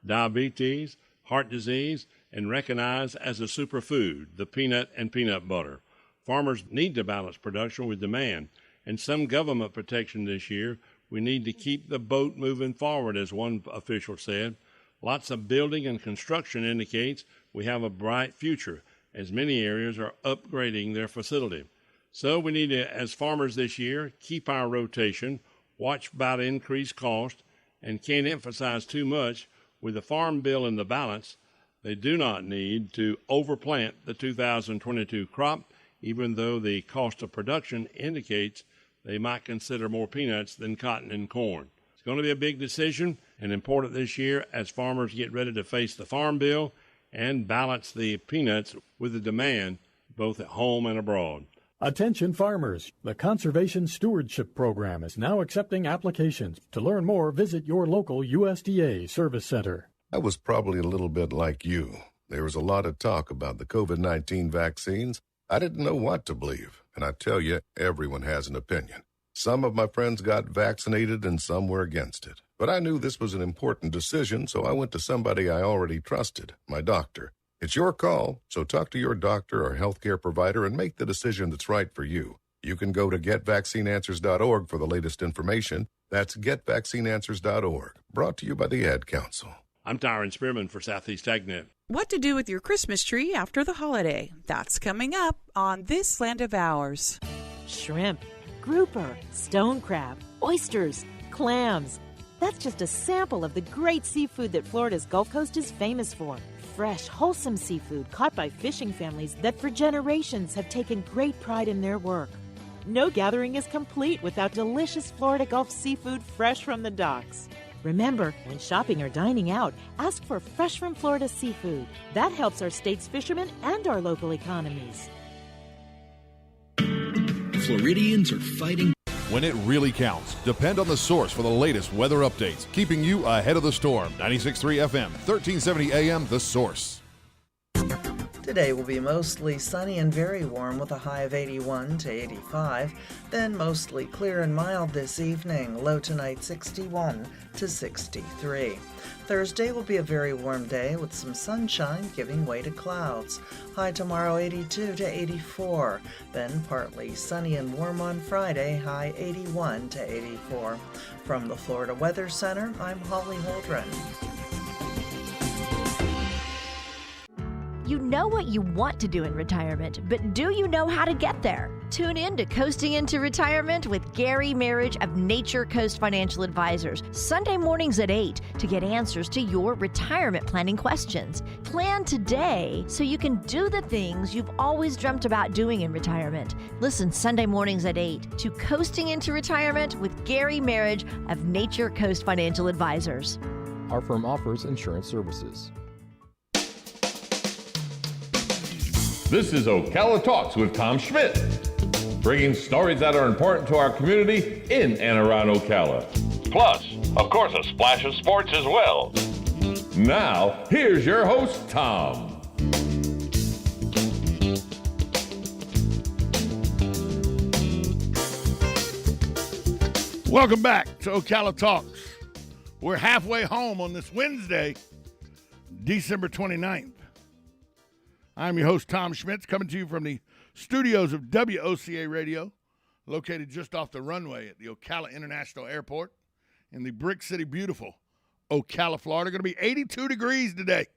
diabetes, heart disease, and recognized as a superfood, the peanut and peanut butter. Farmers need to balance production with demand, and some government protection this year. We need to keep the boat moving forward, as one official said. Lots of building and construction indicates we have a bright future, as many areas are upgrading their facility. So we need to, as farmers this year, keep our rotation, watch about increased cost, and can't emphasize too much, with the Farm Bill in the balance, they do not need to overplant the 2022 crop, even though the cost of production indicates they might consider more peanuts than cotton and corn. It's going to be a big decision and important this year as farmers get ready to face the Farm Bill and balance the peanuts with the demand both at home and abroad. Attention farmers, the Conservation Stewardship Program is now accepting applications. To learn more, visit your local USDA Service Center. I was probably a little bit like you. There was a lot of talk about the COVID-19 vaccines. I didn't know what to believe, and I tell you, everyone has an opinion. Some of my friends got vaccinated and some were against it. But I knew this was an important decision, so I went to somebody I already trusted, my doctor. It's your call, so talk to your doctor or healthcare provider and make the decision that's right for you. You can go to getvaccineanswers.org for the latest information. That's getvaccineanswers.org. Brought to you by the Ad Council. I'm Tyron Spearman for Southeast AgNet. What to do with your Christmas tree after the holiday? That's coming up on This Land of Ours. Shrimp, grouper, stone crab, oysters, clams. That's just a sample of the great seafood that Florida's Gulf Coast is famous for. Fresh, wholesome seafood caught by fishing families that for generations have taken great pride in their work. No gathering is complete without delicious Florida Gulf seafood fresh from the docks. Remember, when shopping or dining out, ask for fresh from Florida seafood. That helps our state's fishermen and our local economies. Floridians are fighting. When it really counts, depend on the source for the latest weather updates, keeping you ahead of the storm. 96.3 FM, 1370 AM, The Source. Today will be mostly sunny and very warm with a high of 81 to 85. Then mostly clear and mild this evening, low tonight 61 to 63. Thursday will be a very warm day with some sunshine giving way to clouds. High tomorrow 82 to 84. Then partly sunny and warm on Friday, high 81 to 84. From the Florida Weather Center, I'm Holly Holdren. You know what you want to do in retirement, but do you know how to get there? Tune in to Coasting into Retirement with Gary Marriage of Nature Coast Financial Advisors, Sunday mornings at 8 to get answers to your retirement planning questions. Plan today so you can do the things you've always dreamt about doing in retirement. Listen Sunday mornings at 8 to Coasting into Retirement with Gary Marriage of Nature Coast Financial Advisors. Our firm offers insurance services. This is Ocala Talks with Tom Schmidt, bringing stories that are important to our community in and around Ocala. Plus, of course, a splash of sports as well. Now, here's your host, Tom. Welcome back to Ocala Talks. We're halfway home on this Wednesday, December 29th. I'm your host, Tom Schmitz, coming to you from the studios of WOCA Radio, located just off the runway at the Ocala International Airport in the Brick City, beautiful Ocala, Florida. Going to be 82 degrees today.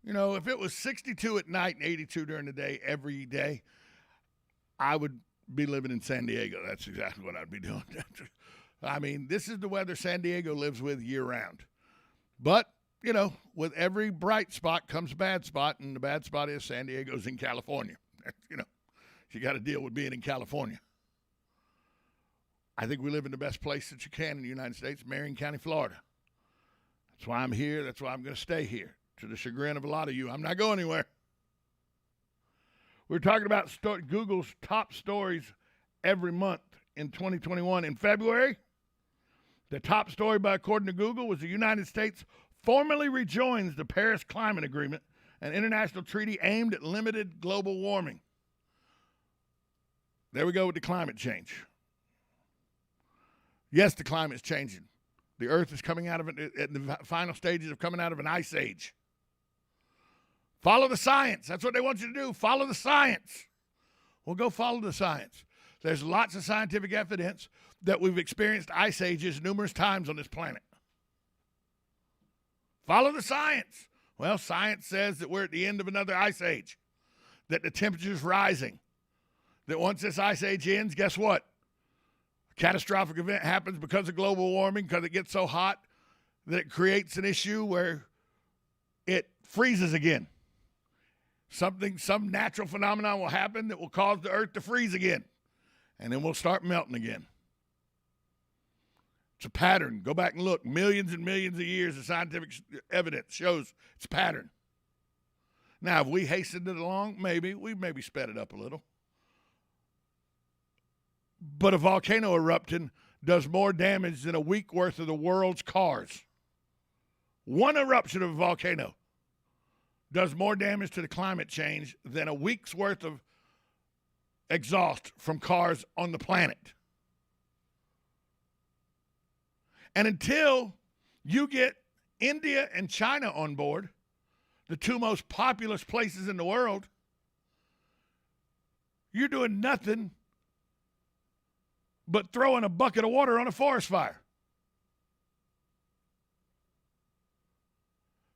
You know, if it was 62 at night and 82 during the day every day, I would be living in San Diego. That's exactly what I'd be doing. I mean, this is the weather San Diego lives with year-round. But you know, with every bright spot comes a bad spot, and the bad spot is San Diego's in California. You know, you got to deal with being in California. I think we live in the best place that you can in the United States, Marion County, Florida. That's why I'm here. That's why I'm going to stay here, to the chagrin of a lot of you. I'm not going anywhere. We're talking about Google's top stories every month in 2021. In February, the top story, according to Google, was the United States formally rejoins the Paris Climate Agreement, an international treaty aimed at limited global warming. There we go with the climate change. Yes, the climate's changing. The Earth is coming out of it at the final stages of coming out of an ice age. Follow the science. That's what they want you to do. Follow the science. Well, go follow the science. There's lots of scientific evidence that we've experienced ice ages numerous times on this planet. Follow the science. Well, science says that we're at the end of another ice age, that the temperature's rising, that once this ice age ends, guess what? A catastrophic event happens because of global warming, because it gets so hot that it creates an issue where it freezes again. Some natural phenomenon will happen that will cause the Earth to freeze again, and then we'll start melting again. It's a pattern. Go back and look. Millions and millions of years of scientific evidence shows it's a pattern. Now, have we hastened it along? Maybe. We've maybe sped it up a little. But a volcano erupting does more damage than a week worth of the world's cars. One eruption of a volcano does more damage to the climate change than a week's worth of exhaust from cars on the planet. And until you get India and China on board, the two most populous places in the world, you're doing nothing but throwing a bucket of water on a forest fire.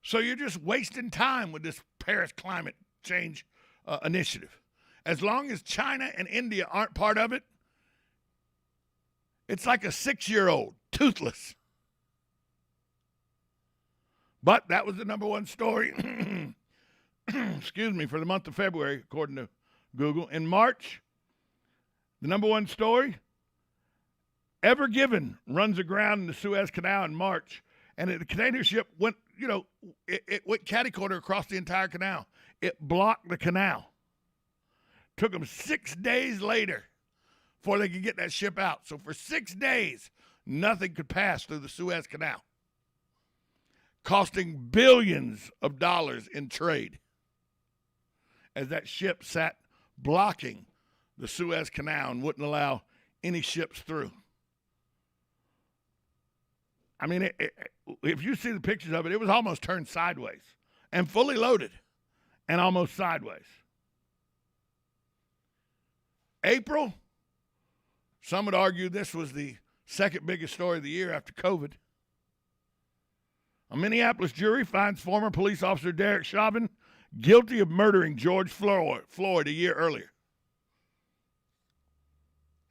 So you're just wasting time with this Paris climate change initiative. As long as China and India aren't part of it, it's like a 6-year-old, toothless. But that was the number one story, excuse me, for the month of February, according to Google. In March, the number one story, Ever Given runs aground in the Suez Canal in March, and the container ship went, it went catty-corner across the entire canal. It blocked the canal. Took them 6 days later before they could get that ship out. So for 6 days, nothing could pass through the Suez Canal, costing billions of dollars in trade as that ship sat blocking the Suez Canal and wouldn't allow any ships through. I mean, if you see the pictures of it, it was almost turned sideways and fully loaded and almost sideways. April, some would argue this was the second biggest story of the year after COVID. A Minneapolis jury finds former police officer Derek Chauvin guilty of murdering George Floyd a year earlier.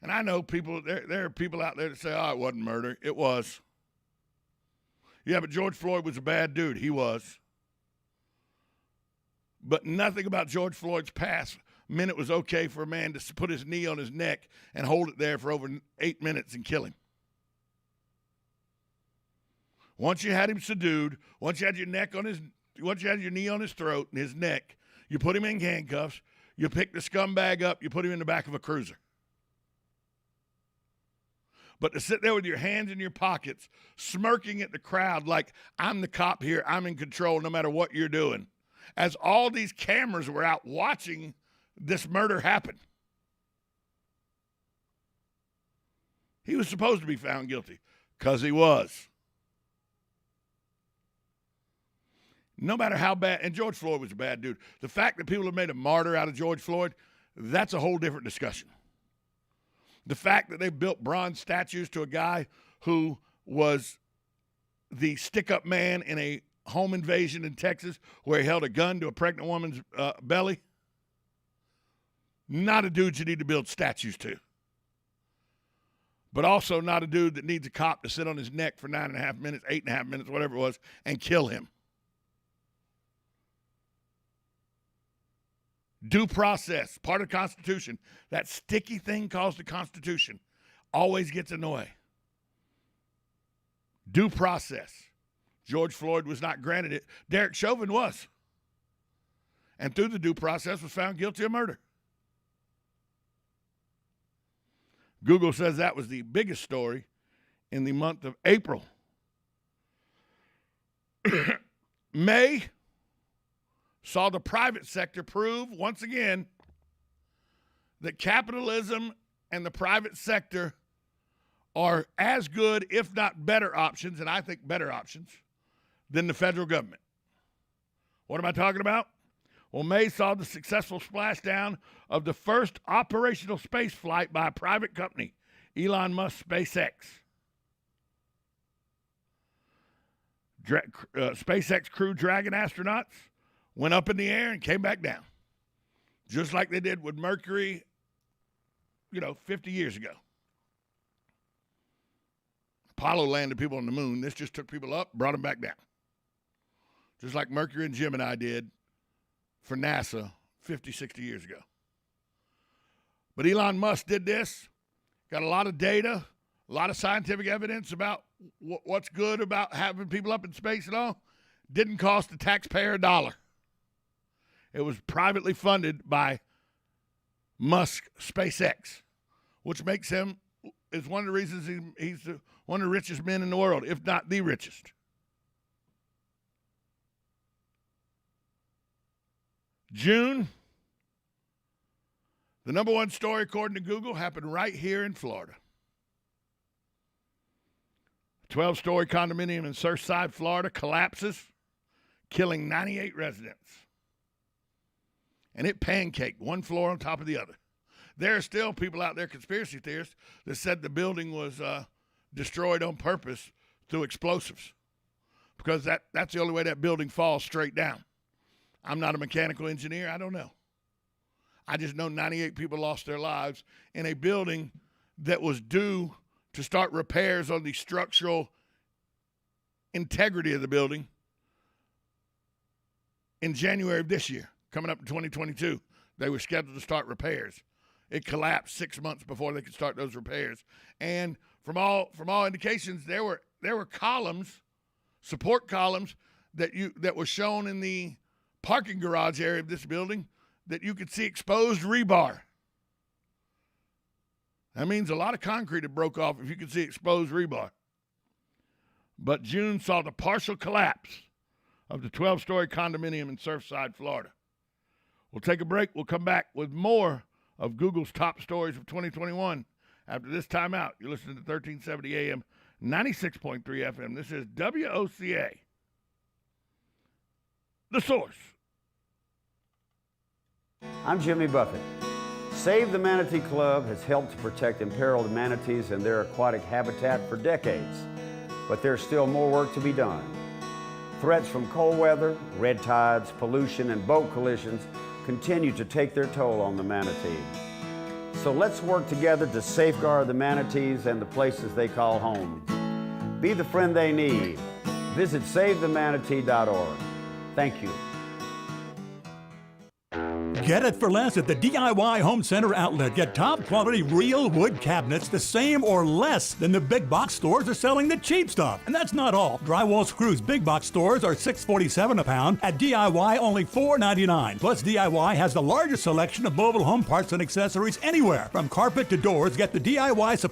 And I know people, there are people out there that say, oh, it wasn't murder. It was. Yeah, but George Floyd was a bad dude. He was. But nothing about George Floyd's past meant it was okay for a man to put his knee on his neck and hold it there for over 8 minutes and kill him. Once you had him subdued, once you had your knee on his throat and his neck, you put him in handcuffs, you pick the scumbag up, you put him in the back of a cruiser. But to sit there with your hands in your pockets, smirking at the crowd like, I'm the cop here, I'm in control no matter what you're doing, as all these cameras were out watching this murder happen. He was supposed to be found guilty, because he was. No matter how bad, and George Floyd was a bad dude. The fact that people have made a martyr out of George Floyd, that's a whole different discussion. The fact that they built bronze statues to a guy who was the stick-up man in a home invasion in Texas where he held a gun to a pregnant woman's belly, not a dude you need to build statues to. But also not a dude that needs a cop to sit on his neck for 9.5 minutes, 8.5 minutes, whatever it was, and kill him. Due process, part of the Constitution. That sticky thing called the Constitution always gets annoying. Due process. George Floyd was not granted it. Derek Chauvin was. And through the due process was found guilty of murder. Google says that was the biggest story in the month of April. May saw the private sector prove once again that capitalism and the private sector are as good, if not better options, and I think better options, than the federal government. What am I talking about? Well, May saw the successful splashdown of the first operational space flight by a private company, Elon Musk's SpaceX. SpaceX Crew Dragon astronauts went up in the air and came back down, just like they did with Mercury, 50 years ago. Apollo landed people on the moon. This just took people up, brought them back down. Just like Mercury and Gemini did for NASA 50, 60 years ago. But Elon Musk did this, got a lot of data, a lot of scientific evidence about what's good about having people up in space and all. Didn't cost the taxpayer $1. It was privately funded by Musk SpaceX, which makes him, is one of the reasons he's one of the richest men in the world, if not the richest. June, the number one story according to Google happened right here in Florida. A 12-story condominium in Surfside, Florida collapses, killing 98 residents. And it pancaked one floor on top of the other. There are still people out there, conspiracy theorists, that said the building was destroyed on purpose through explosives, because that's the only way that building falls straight down. I'm not a mechanical engineer. I don't know. I just know 98 people lost their lives in a building that was due to start repairs on the structural integrity of the building in January of this year, coming up in 2022. They were scheduled to start repairs. It collapsed 6 months before they could start those repairs. And from all indications, there were columns, support columns that were shown in the parking garage area of this building that you could see exposed rebar. That means a lot of concrete had broke off if you could see exposed rebar. But June saw the partial collapse of the 12-story condominium in Surfside, Florida. We'll take a break. We'll come back with more of Google's top stories of 2021 after this timeout. You're listening to 1370 AM, 96.3 FM. This is WOCA, The Source. I'm Jimmy Buffett. Save the Manatee Club has helped to protect imperiled manatees and their aquatic habitat for decades, but there's still more work to be done. Threats from cold weather, red tides, pollution, and boat collisions continue to take their toll on the manatee. So let's work together to safeguard the manatees and the places they call home. Be the friend they need. Visit SaveTheManatee.org. Thank you. Get it for less at the DIY Home Center outlet. Get top quality real wood cabinets the same or less than the big box stores are selling the cheap stuff. And that's not all. Drywall screws big box stores are $6.47 a pound. At DIY only $4.99. Plus DIY has the largest selection of mobile home parts and accessories anywhere. From carpet to doors, get the DIY supply